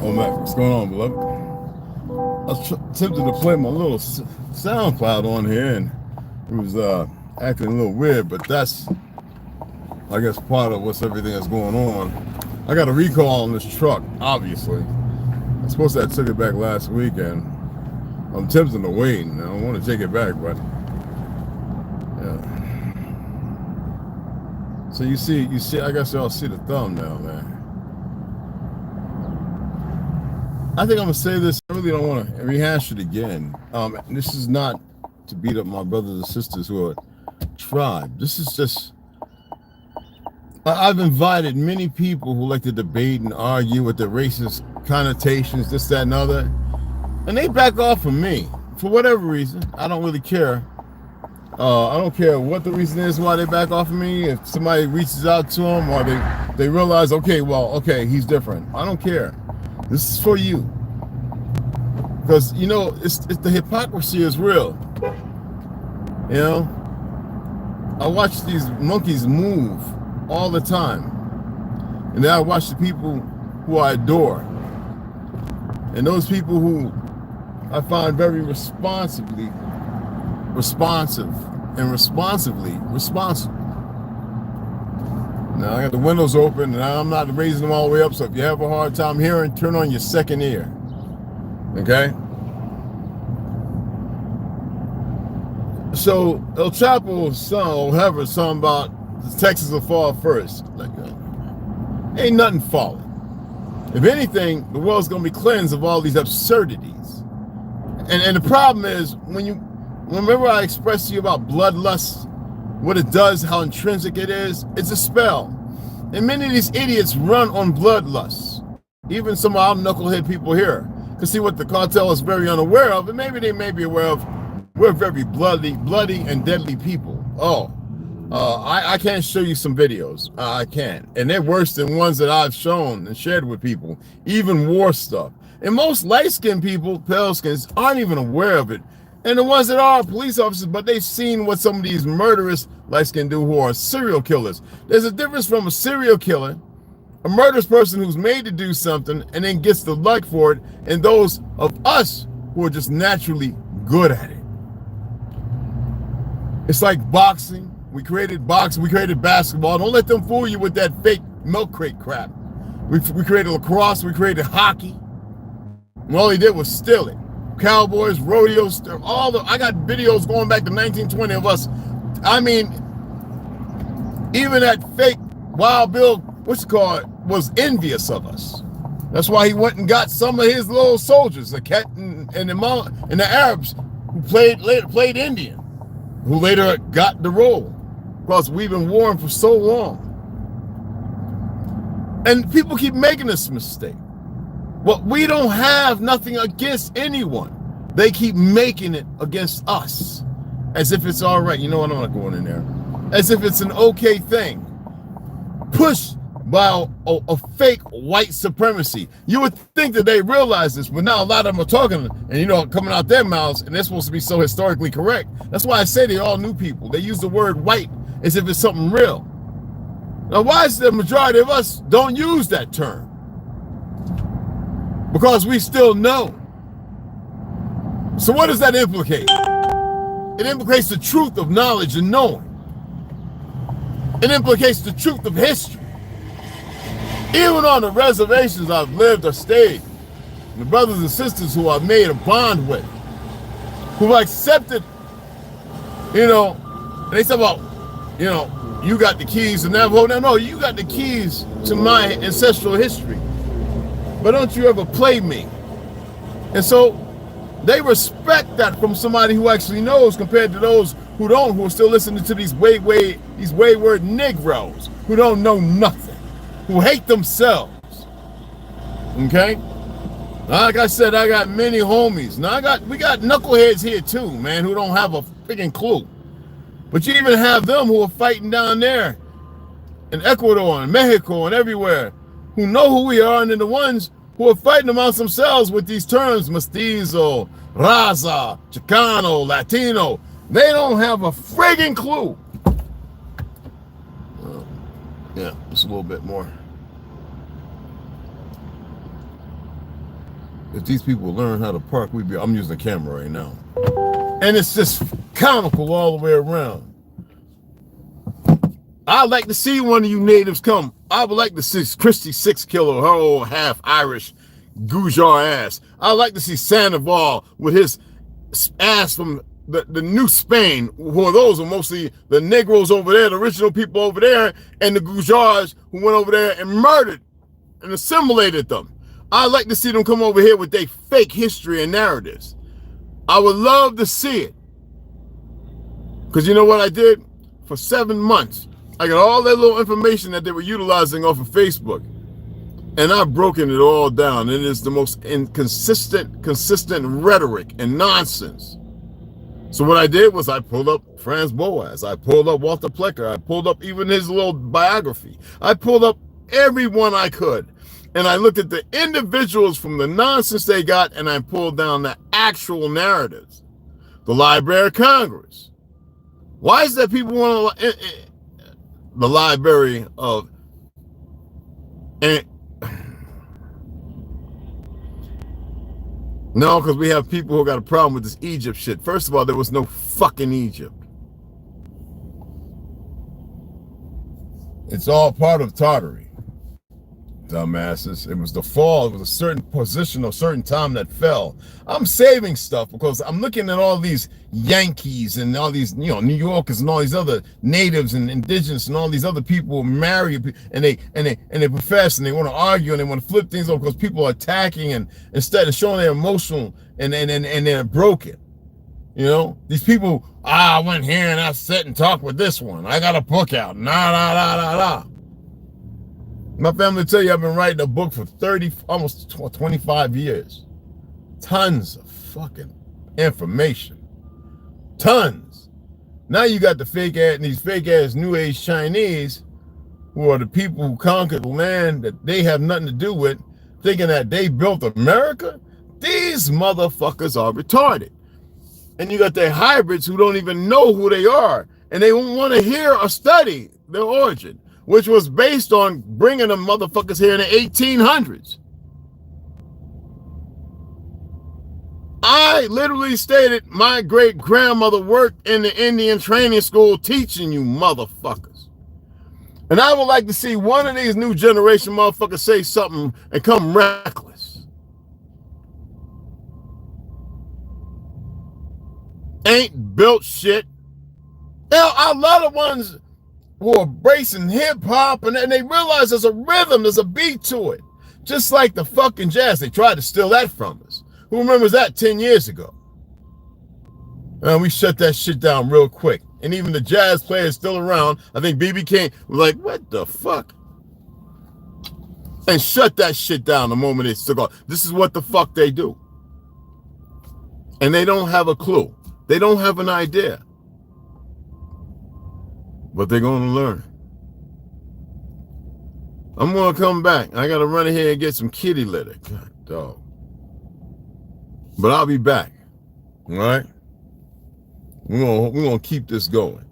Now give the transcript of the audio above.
Oh, Mac, what's going on, beloved? I was tempted to play my little SoundCloud on here, and it was acting a little weird, but that's, I guess, part of everything that's going on. I got a recall on this truck, obviously. I supposed to have took it back last weekend. I'm tempted to wait, and I don't want to take it back, but yeah. So you see, I guess y'all see the thumbnail, man. I think I'm gonna say this. I really don't want to rehash it again. This is not to beat up my brothers and sisters who are tribe. This is just, I've invited many people who like to debate and argue with the racist connotations, this, that, and other, and they back off from me for whatever reason. I don't really care. I don't care what the reason is why they back off of me. If somebody reaches out to them or they realize, okay, he's different. I don't care. This is for you, because you know it's the hypocrisy is real. You know, I watch these monkeys move all the time, and then I watch the people who I adore, and those people who I find very responsive and responsibly responsible. Now I got the windows open and I'm not raising them all the way up, so if you have a hard time hearing, turn on your second ear. Okay? So El Chapo's son, whoever, something about Texas will fall first. Like, ain't nothing falling. If anything, the world's gonna be cleansed of all these absurdities. And the problem is, remember I expressed to you about bloodlust, what it does, how intrinsic it is, it's a spell. And many of these idiots run on bloodlust. Even some of our knucklehead people here. Because see what the cartel is very unaware of, and maybe they may be aware of, we're very bloody and deadly people. I can't show you some videos. I can't. And they're worse than ones that I've shown and shared with people. Even war stuff. And most light-skinned people, pale skins, aren't even aware of it. And the ones that are police officers, but they've seen what some of these murderous light-skinned do who are serial killers. There's a difference from a serial killer, a murderous person who's made to do something and then gets the luck for it, and those of us who are just naturally good at it. It's like boxing. We created boxing, we created basketball. Don't let them fool you with that fake milk crate crap. We created lacrosse, we created hockey. And all he did was steal it. Cowboys, rodeos, I got videos going back to 1920 of us. I mean, even that fake Wild Bill, was envious of us. That's why he went and got some of his little soldiers, the cat and the Arabs who played Indian, who later got the role, because we've been warring for so long. And people keep making this mistake. Well, we don't have nothing against anyone. They keep making it against us. As if it's all right. You know what? I'm not going in there. As if it's an okay thing. Pushed by a fake white supremacy. You would think that they realize this, but now a lot of them are talking, and coming out their mouths, and they're supposed to be so historically correct. That's why I say they all new people. They use the word white as if it's something real. Now, why is the majority of us don't use that term? Because we still know. So what does that implicate? It implicates the truth of knowledge and knowing. It implicates the truth of history. Even on the reservations I've lived or stayed, the brothers and sisters who I've made a bond with, who've accepted, and they say, well, you got the keys to Navajo. No, you got the keys to my ancestral history. But don't you ever play me. And so they respect that from somebody who actually knows, compared to those who don't, who are still listening to these wayward Negroes who don't know nothing, who hate themselves. Okay? Like I said, I got many homies. Now we got knuckleheads here too, man, who don't have a freaking clue. But you even have them who are fighting down there in Ecuador and Mexico and everywhere, who know who we are, and then the ones who are fighting amongst themselves with these terms, mestizo, raza, Chicano, Latino, they don't have a friggin' clue. Yeah, just a little bit more. If these people learn how to park, I'm using the camera right now. And it's just comical all the way around. I'd like to see one of you natives come. I would like to see Christy 6 Kilo, her old half Irish Gujar ass. I'd like to see Sandoval with his ass from the New Spain, who are those are mostly the Negroes over there, the original people over there, and the Gujars who went over there and murdered and assimilated them. I'd like to see them come over here with their fake history and narratives. I would love to see it. Because you know what I did? For 7 months, I got all that little information that they were utilizing off of Facebook. And I've broken it all down. It is the most consistent rhetoric and nonsense. So what I did was I pulled up Franz Boas. I pulled up Walter Plecker. I pulled up even his little biography. I pulled up everyone I could. And I looked at the individuals from the nonsense they got, and I pulled down the actual narratives. The Library of Congress. Why is that people want to... The Library of... No, because we have people who got a problem with this Egypt shit. First of all, there was no fucking Egypt. It's all part of Tartary. Dumbasses. It was the fall. It was a certain position or certain time that fell. I'm saving stuff because I'm looking at all these Yankees and all these, New Yorkers and all these other natives and indigenous and all these other people who marry and they profess and they want to argue and they want to flip things over because people are attacking and instead of showing they're emotional and they're broken. These people, I went here and I sat and talked with this one. I got a book out. Nah. My family will tell you I've been writing a book for almost 25 years. Tons of fucking information. Tons. Now you got the these fake ass New Age Chinese who are the people who conquered the land that they have nothing to do with, thinking that they built America. These motherfuckers are retarded. And you got the hybrids who don't even know who they are. And they won't want to hear or study their origin, which was based on bringing them motherfuckers here in the 1800s. I literally stated my great-grandmother worked in the Indian training school teaching you motherfuckers. And I would like to see one of these new generation motherfuckers say something and come reckless. Ain't built shit. A lot of ones who are embracing hip-hop and they realize there's a rhythm, there's a beat to it. Just like the fucking jazz. They tried to steal that from us. Who remembers that 10 years ago? And we shut that shit down real quick. And even the jazz players still around. I think BB King was like, what the fuck? And shut that shit down the moment it took off. This is what the fuck they do. And they don't have a clue. They don't have an idea. But they're going to learn. I'm going to come back. I got to run in here and get some kitty litter. God, dog. But I'll be back. All right? We're going to keep this going.